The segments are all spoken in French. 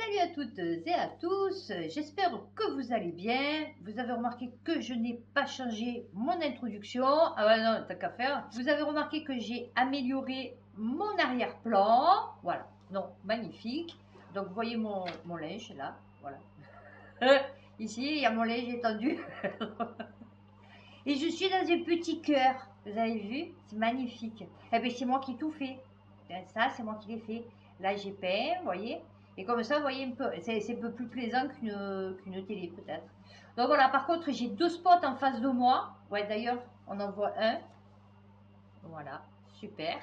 Salut à toutes et à tous, j'espère que vous allez bien. Vous avez remarqué que je n'ai pas changé mon introduction. Ah ouais, non, t'as qu'à faire. Vous avez remarqué que j'ai amélioré mon arrière-plan. Voilà, non, magnifique. Donc vous voyez mon linge là, voilà. Ici, il y a mon linge étendu. Et je suis dans un petit cœur. Vous avez vu? C'est magnifique. Eh bien, c'est moi qui ai tout fait. Ben, ça, c'est moi qui l'ai fait. Là, j'ai peint, vous voyez. Et comme ça, vous voyez, c'est un peu plus plaisant qu'une télé, peut-être. Donc voilà, par contre, j'ai deux spots en face de moi. Ouais, d'ailleurs, on en voit un. Voilà, super.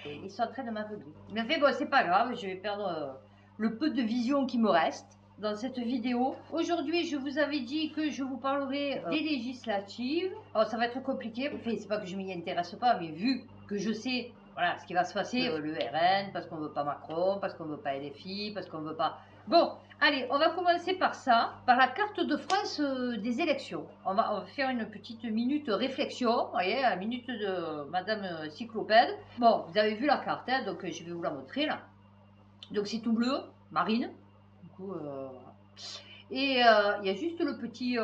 Ils sont en train de m'aveugler. Mais en fait, bon, c'est pas grave, je vais perdre le peu de vision qui me reste dans cette vidéo. Aujourd'hui, je vous avais dit que je vous parlerai des législatives. Alors, ça va être compliqué. Enfin, c'est pas que je m'y intéresse pas, mais vu que je sais, voilà, ce qui va se passer, le RN, parce qu'on veut pas Macron, parce qu'on veut pas LFI, parce qu'on veut pas... Bon, allez, on va commencer par ça, par la carte de France des élections. On va faire une petite minute réflexion, vous voyez, la minute de Madame Cyclopède. Bon, vous avez vu la carte, hein, donc je vais vous la montrer là. Donc c'est tout bleu, marine. Du coup, voilà. Et il y a juste le petit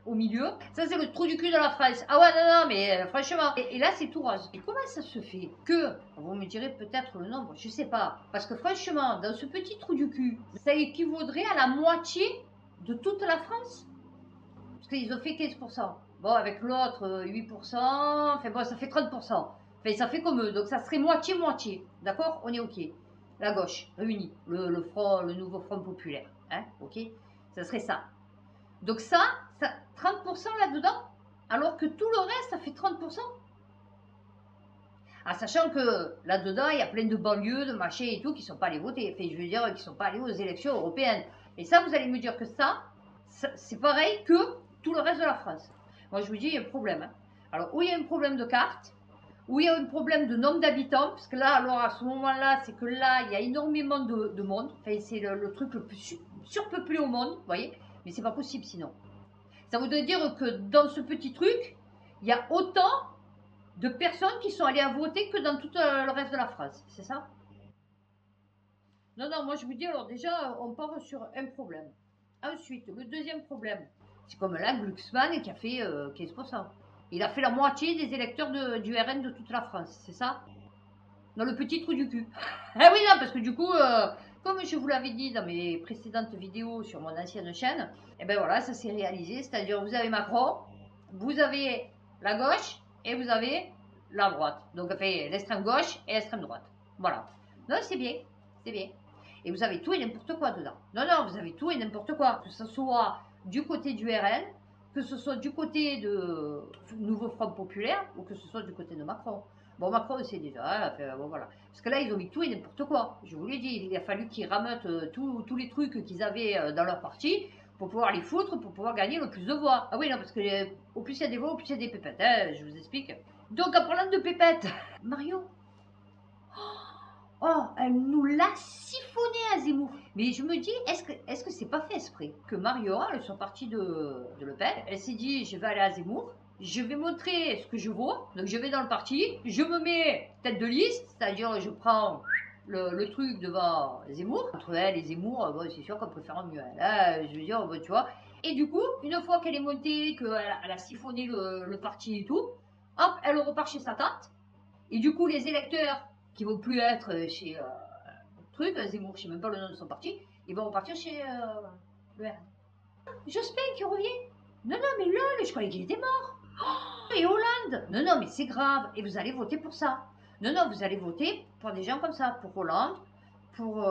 au milieu. Ça, c'est le trou du cul de la France. Ah ouais, non, mais franchement. Et là, c'est tout rose. Et comment ça se fait que, vous me direz peut-être le nombre, je sais pas. Parce que franchement, dans ce petit trou du cul, ça équivaudrait à la moitié de toute la France. Parce qu'ils ont fait 15%. Bon, avec l'autre, 8%. Enfin bon, ça fait 30%. Enfin, ça fait comme eux. Donc ça serait moitié-moitié. D'accord? On est OK. La gauche, réunie. Le nouveau Front populaire. Hein? OK? Ça serait ça. Donc ça 30% là-dedans, alors que tout le reste, ça fait 30%. En sachant que là-dedans, il y a plein de banlieues, de machins et tout, qui ne sont pas allés voter. Enfin, je veux dire, qui ne sont pas allés aux élections européennes. Et ça, vous allez me dire que ça c'est pareil que tout le reste de la France. Moi, je vous dis, il y a un problème. Hein. Alors, où il y a un problème de carte, où il y a un problème de nombre d'habitants, parce que là, alors à ce moment-là, c'est que là, il y a énormément de monde. Enfin, c'est le truc le plus surpeuplé au monde, vous voyez. Mais c'est pas possible sinon. Ça voudrait dire que dans ce petit truc, il y a autant de personnes qui sont allées à voter que dans tout le reste de la France. C'est ça? Non, non, moi je vous dis, alors déjà, on part sur un problème. Ensuite, le deuxième problème, c'est comme là, Glucksmann qui a fait 15%. Il a fait la moitié des électeurs du RN de toute la France, c'est ça? Dans le petit trou du cul. Ah oui, non, parce que du coup, comme je vous l'avais dit dans mes précédentes vidéos sur mon ancienne chaîne, et ben voilà, ça s'est réalisé. C'est-à-dire, vous avez Macron, vous avez la gauche et vous avez la droite. Donc, enfin, l'extrême gauche et l'extrême droite. Voilà. Non, c'est bien, c'est bien. Et vous avez tout et n'importe quoi dedans. Non, non, vous avez tout et n'importe quoi. Que ce soit du côté du RN, que ce soit du côté de Nouveau Front Populaire ou que ce soit du côté de Macron. Bon, Macron, c'est déjà, bon, voilà. Parce que là, ils ont mis tout et n'importe quoi. Je vous l'ai dit, il a fallu qu'ils rameutent tous les trucs qu'ils avaient dans leur parti pour pouvoir les foutre, pour pouvoir gagner le plus de voix. Ah oui, non, parce que au plus il y a des voix, au plus il y a des pépettes, hein, je vous explique. Donc, en parlant de pépettes, Mario, oh, elle nous l'a siphonné à Zemmour. Mais je me dis, est-ce que c'est pas fait exprès que Mario, elle soit partie de Le Pen, elle s'est dit, je vais aller à Zemmour, je vais montrer ce que je vaux, donc je vais dans le parti, je me mets tête de liste, c'est-à-dire je prends le truc devant Zemmour. Entre elle et Zemmour, bon, c'est sûr qu'on préfère mieux. Là, je veux dire, bon, tu vois. Et du coup, une fois qu'elle est montée, qu'elle a siphonné le parti et tout, hop, elle repart chez sa tante. Et du coup, les électeurs qui vont plus être chez truc, Zemmour, je sais même pas le nom de son parti, ils vont repartir chez le RN. Jospin qui revient. Non, non, mais lol, je croyais qu'il était mort. Oh, et Hollande. Non, non, mais c'est grave. Et vous allez voter pour ça. Non, non, vous allez voter pour des gens comme ça. Pour Hollande, pour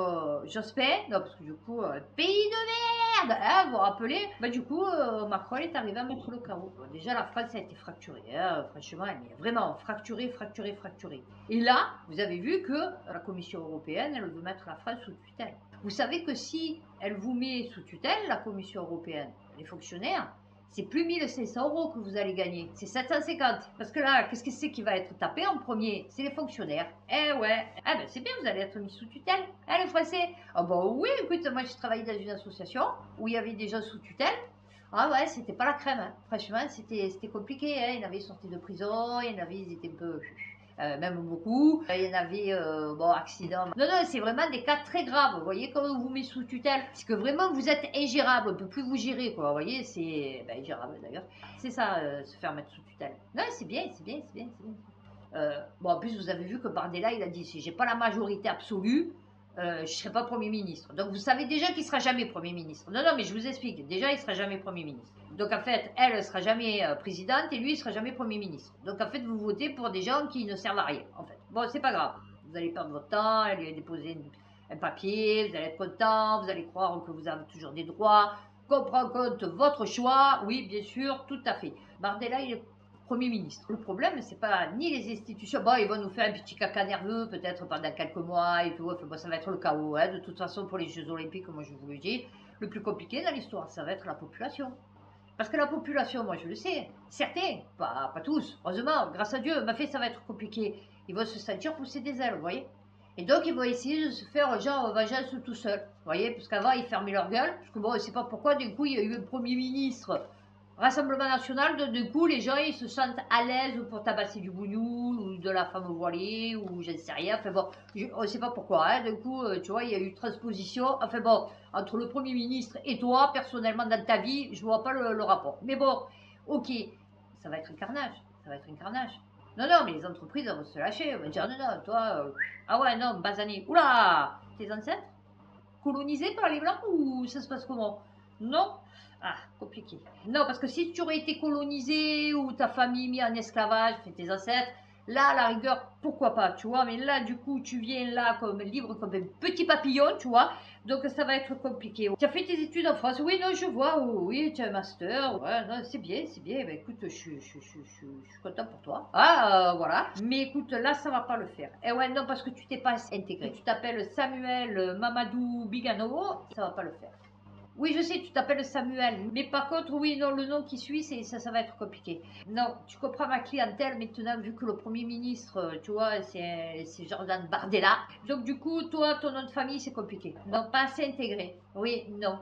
Jospin. Non, parce que du coup, pays de merde. Hein, vous vous rappelez, bah, du coup, Macron est arrivé à mettre le chaos. Bon, déjà, la France a été fracturée. Hein, franchement, elle est vraiment fracturée, fracturée, fracturée. Et là, vous avez vu que la Commission européenne, elle veut mettre la France sous tutelle. Vous savez que si elle vous met sous tutelle, la Commission européenne, les fonctionnaires, c'est plus 1500 euros que vous allez gagner, c'est 750. Parce que là, qu'est-ce que c'est qui va être tapé en premier? C'est les fonctionnaires. Eh ouais, ah ben c'est bien, vous allez être mis sous tutelle. Eh les Français? Ah bah oui, écoute, moi je travaillais dans une association où il y avait des gens sous tutelle. Ah ouais, c'était pas la crème, hein. Franchement, c'était compliqué. Hein. Il y en avait sortis de prison, il y en avait, ils étaient un peu... même beaucoup. Il y en avait, bon, accident. Non, non, c'est vraiment des cas très graves. Vous voyez, quand on vous met sous tutelle, parce que vraiment vous êtes ingérable, on ne peut plus vous gérer, quoi. Vous voyez, c'est ingérable d'ailleurs. C'est ça, se faire mettre sous tutelle. Non, c'est bien, c'est bien, c'est bien, c'est bien. Bon, en plus, vous avez vu que Bardella, il a dit, si j'ai pas la majorité absolue, je ne serai pas Premier ministre. Donc, vous savez déjà qu'il ne sera jamais Premier ministre. Non, non, mais je vous explique. Déjà, il ne sera jamais Premier ministre. Donc, en fait, elle ne sera jamais présidente et lui, il ne sera jamais Premier ministre. Donc, en fait, vous votez pour des gens qui ne servent à rien, en fait. Bon, c'est pas grave. Vous allez perdre votre temps, elle lui a déposé un papier, vous allez être content, vous allez croire que vous avez toujours des droits, qu'on prend en compte votre choix. Oui, bien sûr, tout à fait. Bardella, il est Premier ministre. Le problème, c'est pas ni les institutions. Bon, ils vont nous faire un petit caca nerveux, peut-être pendant quelques mois et tout. Enfin, bon, ça va être le chaos. Hein. De toute façon, pour les Jeux Olympiques, moi je vous le dis, le plus compliqué dans l'histoire, ça va être la population. Parce que la population, moi je le sais, certains, pas tous, heureusement, grâce à Dieu, m'a fait ça va être compliqué. Ils vont se sentir pousser des ailes, vous voyez. Et donc, ils vont essayer de se faire genre vengeance tout seul, vous voyez, parce qu'avant, ils fermaient leur gueule. Parce que bon, je sais pas pourquoi, du coup, il y a eu un Premier ministre. Rassemblement national, de coup, les gens, ils se sentent à l'aise pour tabasser du bougnoul ou de la femme voilée ou je ne sais rien. Enfin bon, on ne sait pas pourquoi. Hein. Du coup, tu vois, il y a eu transposition. Enfin bon, entre le Premier ministre et toi, personnellement, dans ta vie, je ne vois pas le rapport. Mais bon, ok, ça va être un carnage. Ça va être un carnage. Non, non, mais les entreprises elles vont se lâcher. Elles vont dire, non, non, toi, ah ouais, non, basané. Oula, tes ancêtres colonisés par les Blancs ou ça se passe comment? Non. Ah, compliqué. Non, parce que si tu aurais été colonisé ou ta famille mis en esclavage, fait tes ancêtres, là, à la rigueur, pourquoi pas, tu vois. Mais là, du coup, tu viens là comme libre, comme un petit papillon, tu vois. Donc, ça va être compliqué. Tu as fait tes études en France? Oui, non, je vois. Oh, oui, tu as un master. Ouais, non, c'est bien, c'est bien. Ben, écoute, je suis content pour toi. Ah, voilà. Mais écoute, là, ça va pas le faire. Et ouais, non, parce que tu t'es pas intégré. Tu t'appelles Samuel Mamadou Bigano, ça va pas le faire. Oui, je sais, tu t'appelles Samuel. Mais par contre, oui, non, le nom qui suit, ça va être compliqué. Non, tu comprends ma clientèle maintenant, vu que le Premier ministre, tu vois, c'est Jordan Bardella. Donc, du coup, toi, ton nom de famille, c'est compliqué. Non, pas assez intégré. Oui, non.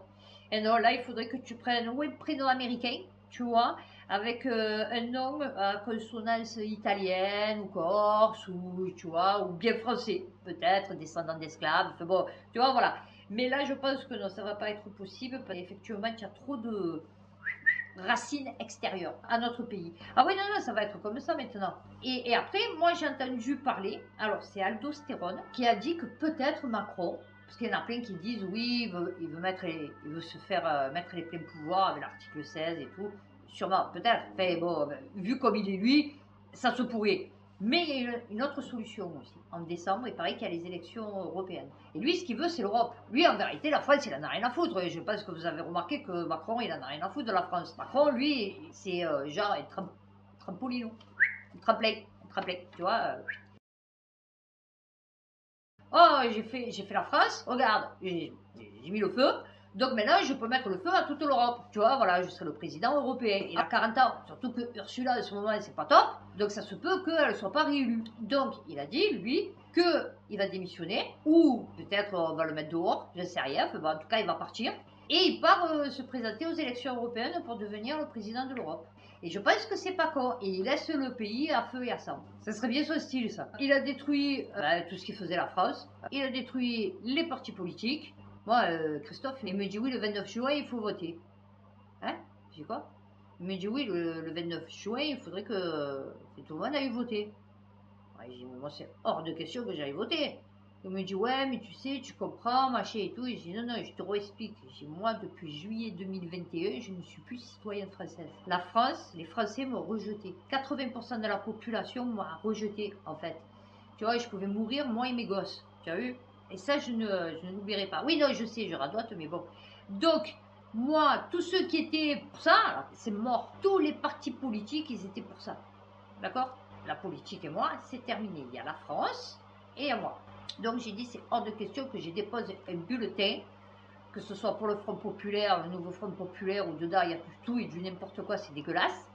Et non, là, il faudrait que tu prennes un prénom américain, tu vois, avec un nom à consonance italienne ou corse, ou, tu vois, ou bien français, peut-être, descendant d'esclaves. Enfin bon, tu vois, voilà. Mais là, je pense que non, ça ne va pas être possible parce qu'effectivement, il y a trop de racines extérieures à notre pays. Ah oui, non, non, ça va être comme ça maintenant. Et après, moi, j'ai entendu parler, alors c'est Aldostérone, qui a dit que peut-être Macron, parce qu'il y en a plein qui disent oui, il veut se faire mettre les pleins pouvoirs avec l'article 16 et tout. Sûrement, peut-être. Enfin, bon, vu comme il est lui, ça se pourrait. Mais il y a une autre solution aussi. En décembre, il paraît qu'il y a les élections européennes. Et lui, ce qu'il veut, c'est l'Europe. Lui, en vérité, la France, il en a rien à foutre. Je pense que vous avez remarqué que Macron, il en a rien à foutre de la France. Macron, lui, c'est genre un trampolino. Un tremplin, tu vois. Oh, j'ai fait la France, regarde, j'ai mis le feu. Donc maintenant, je peux mettre le feu à toute l'Europe. Tu vois, voilà, je serai le président européen. Il a 40 ans. Surtout que Ursula, à ce moment, c'est pas top. Donc ça se peut qu'elle ne soit pas réélue. Donc il a dit, lui, qu'il va démissionner. Ou peut-être on va le mettre dehors. Je ne sais rien. Enfin, bon, en tout cas, il va partir. Et il part se présenter aux élections européennes pour devenir le président de l'Europe. Et je pense que c'est pas con. Et il laisse le pays à feu et à sang. Ça serait bien son style, ça. Il a détruit tout ce qui faisait la France. Il a détruit les partis politiques. Moi, Christophe, il me dit oui, le 29 juin, il faut voter. Hein? Je dis quoi? Il me dit oui, le 29 juin, il faudrait que tout le monde aille voter. Ouais, je dis, mais moi, c'est hors de question que j'aille voter. Il me dit, ouais, mais tu sais, tu comprends, machin et tout. Et je dis, non, non, je te réexplique. Moi, depuis juillet 2021, je ne suis plus citoyenne française. La France, les Français m'ont rejeté. 80% de la population m'a rejeté, en fait. Tu vois, je pouvais mourir, moi et mes gosses. Tu as vu? Et ça, je ne l'oublierai pas. Oui, non, je sais, je radote, mais bon. Donc, moi, tous ceux qui étaient pour ça, c'est mort. Tous les partis politiques, ils étaient pour ça. D'accord? La politique et moi, c'est terminé. Il y a la France et il y a moi. Donc j'ai dit, c'est hors de question que je dépose un bulletin, que ce soit pour le Front Populaire, le nouveau Front Populaire, où dedans il y a tout et du n'importe quoi, c'est dégueulasse.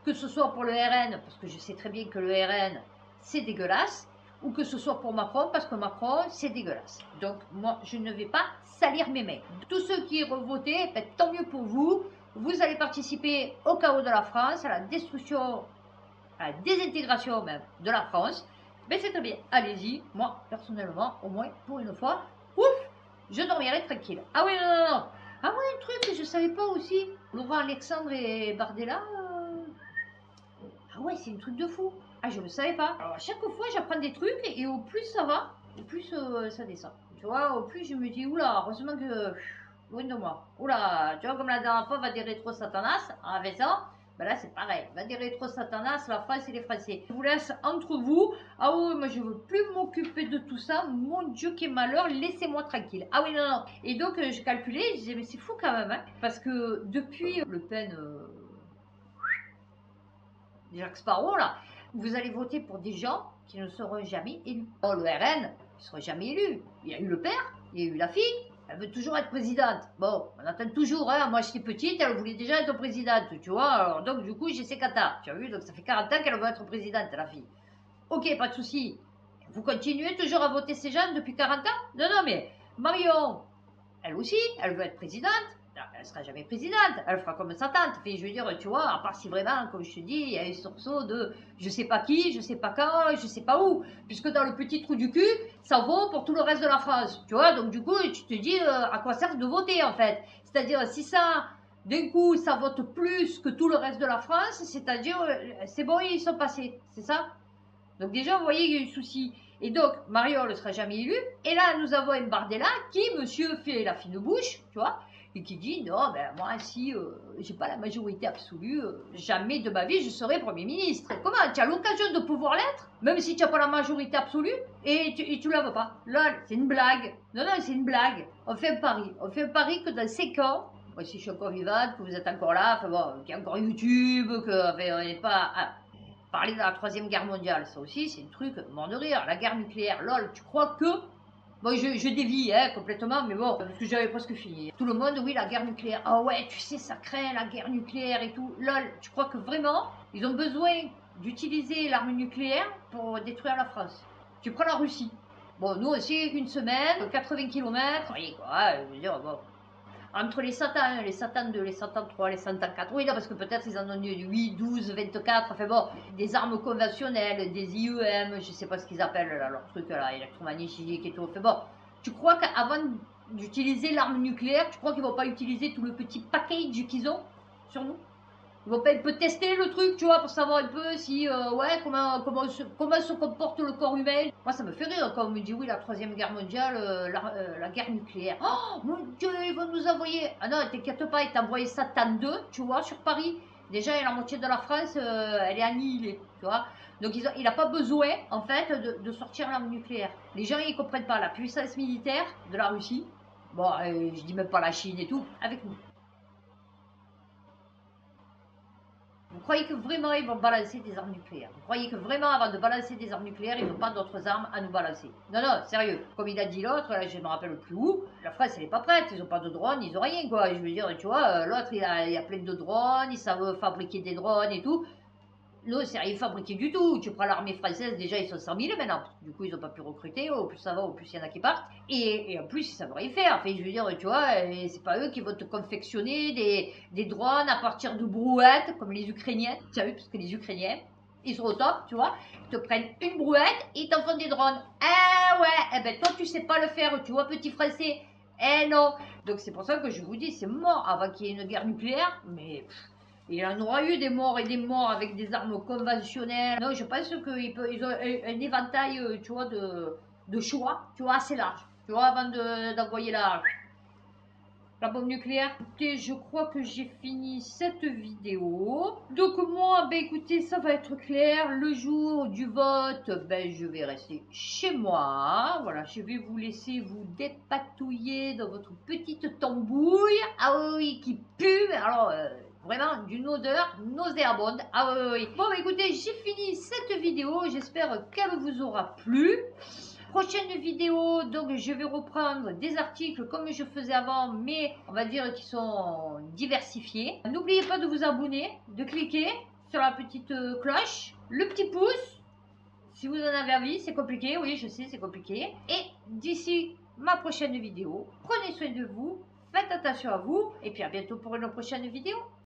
Que ce soit pour le RN, parce que je sais très bien que le RN, c'est dégueulasse. Ou que ce soit pour Macron, parce que Macron, c'est dégueulasse. Donc moi, je ne vais pas salir mes mains. Tous ceux qui revotent, ben, tant mieux pour vous. Vous allez participer au chaos de la France, à la destruction, à la désintégration même de la France. Mais c'est très bien, allez-y. Moi, personnellement, au moins, pour une fois, ouf, je dormirai tranquille. Ah oui, non, non, non. Ah ouais, un truc que je savais pas aussi. Laurent Alexandre et Bardella. Ah ouais, c'est un truc de fou. Ah, je le savais pas. Alors, à chaque fois, j'apprends des trucs et au plus ça va, au plus ça descend. Tu vois, au plus je me dis, oula, heureusement que. Loin de moi. Oula, tu vois, comme la dernière fois, va des rétro Satanas, avec ça. Ben là, c'est pareil. Va des rétro Satanas, la France et les Français. Je vous laisse entre vous. Ah oui, moi, je veux plus m'occuper de tout ça. Mon Dieu, quel malheur, laissez-moi tranquille. Ah oui, non, non. Et donc, je calculais, je disais, mais c'est fou quand même, hein, parce que depuis Le Pen. Jacques Sparrow, là, vous allez voter pour des gens qui ne seront jamais élus. Oh, le RN, il ne sera jamais élu. Il y a eu le père, il y a eu la fille, elle veut toujours être présidente. Bon, on attend toujours, hein. Moi j'étais petite, elle voulait déjà être présidente, tu vois. Alors, donc du coup, j'ai ses catas, tu as vu, donc ça fait 40 ans qu'elle veut être présidente, la fille. Ok, pas de souci. Vous continuez toujours à voter ces gens depuis 40 ans? Non, non, mais Marion, elle aussi, elle veut être présidente. Elle ne sera jamais présidente, elle fera comme sa tante. Enfin, je veux dire, tu vois, à part si vraiment, comme je te dis, il y a un sursaut de je sais pas qui, je sais pas quand, je sais pas où. Puisque dans le petit trou du cul, ça vaut pour tout le reste de la France. Tu vois, donc du coup, tu te dis à quoi sert de voter en fait. C'est-à-dire, si ça, d'un coup, ça vote plus que tout le reste de la France, c'est-à-dire, c'est bon, ils sont passés. C'est ça? Donc déjà, vous voyez, il y a eu souci. Et donc, Mario ne sera jamais élu. Et là, nous avons un Bardella qui, monsieur, fait la fine bouche, tu vois, et qui dit, non, ben moi, si j'ai pas la majorité absolue, jamais de ma vie, je serai Premier ministre. Comment? Tu as l'occasion de pouvoir l'être, même si tu n'as pas la majorité absolue, et tu la veux pas. Là, c'est une blague. Non, non, c'est une blague. On fait un pari. On fait un pari que dans 5 ans, moi, si je suis encore vivante, que vous êtes encore là, enfin bon, qu'il y a encore YouTube, que, enfin, on n'est pas... Ah, parler de la troisième guerre mondiale, ça aussi, c'est un truc mort de rire. La guerre nucléaire, lol, tu crois que. Bon, je dévie hein, complètement, mais bon, parce que j'avais presque fini. Tout le monde, oui, la guerre nucléaire. Ah ouais, tu sais, ça craint la guerre nucléaire et tout. Lol, tu crois que vraiment, ils ont besoin d'utiliser l'arme nucléaire pour détruire la France? Tu prends la Russie. Bon, nous aussi, une semaine, 80 km. Oui, quoi, je veux dire, bon, entre les Satan, les Satan 2, les Satan 3, les Satan 4, oui, non, parce que peut-être ils en ont eu 8, 12, 24, enfin bon, des armes conventionnelles, des IEM, je sais pas ce qu'ils appellent là, leur truc là, électromagnétique et tout. Enfin bon, tu crois qu'avant d'utiliser l'arme nucléaire, tu crois qu'ils vont pas utiliser tout le petit package qu'ils ont sur nous? Ils vont pas un peu tester le truc, tu vois, pour savoir un peu si, ouais, comment se comporte le corps humain. Moi, ça me fait rire quand on me dit, oui, la troisième guerre mondiale, la guerre nucléaire. Oh, mon Dieu, ils vont nous envoyer. Ah non, t'inquiète pas, ils t'envoient Satan 2, tu vois, sur Paris. Déjà, la moitié de la France, elle est annihilée, tu vois. Donc, il n'a pas besoin, en fait, de sortir l'arme nucléaire. Les gens, ils comprennent pas la puissance militaire de la Russie. Bon, je dis même pas la Chine et tout, avec nous. Vous croyez que vraiment ils vont balancer des armes nucléaires? Vous croyez que vraiment avant de balancer des armes nucléaires, ils n'ont pas d'autres armes à nous balancer? Non, non, sérieux. Comme il a dit l'autre, là je ne me rappelle plus où, la France elle n'est pas prête, ils n'ont pas de drones, ils n'ont rien quoi. Je veux dire, tu vois, l'autre il a plein de drones, ils savent fabriquer des drones et tout. Non, c'est rien fabriqué du tout. Tu prends l'armée française, déjà ils sont 100 000 maintenant. Du coup, ils n'ont pas pu recruter. Au plus ça va, au plus il y en a qui partent. Et en plus, ils savent rien faire. Enfin, je veux dire, tu vois, c'est pas eux qui vont te confectionner des drones à partir de brouettes, comme les Ukrainiens. Tu as vu, parce que les Ukrainiens, ils sont au top, tu vois. Ils te prennent une brouette et ils t'en font des drones. Ah ouais, eh ben toi, tu sais pas le faire, tu vois, petit français. Eh non. Donc c'est pour ça que je vous dis, c'est mort avant qu'il y ait une guerre nucléaire. Mais. Il y en aura eu des morts et des morts avec des armes conventionnelles. Non, je pense qu'ils ont un éventail, tu vois, de choix, tu vois, assez large. Tu vois, avant d'envoyer la bombe nucléaire. Écoutez, je crois que j'ai fini cette vidéo. Donc moi, ben écoutez, ça va être clair. Le jour du vote, ben je vais rester chez moi. Voilà, je vais vous laisser vous dépatouiller dans votre petite tambouille. Ah oui, qui pue. Alors, vraiment d'une odeur nauséabonde. Ah oui, oui. Bon, bah, écoutez, j'ai fini cette vidéo. J'espère qu'elle vous aura plu. Prochaine vidéo, donc je vais reprendre des articles comme je faisais avant, mais on va dire qu'ils sont diversifiés. N'oubliez pas de vous abonner, de cliquer sur la petite cloche, le petit pouce. Si vous en avez envie, c'est compliqué, oui, je sais, c'est compliqué. Et d'ici ma prochaine vidéo, prenez soin de vous, faites attention à vous, et puis à bientôt pour une prochaine vidéo.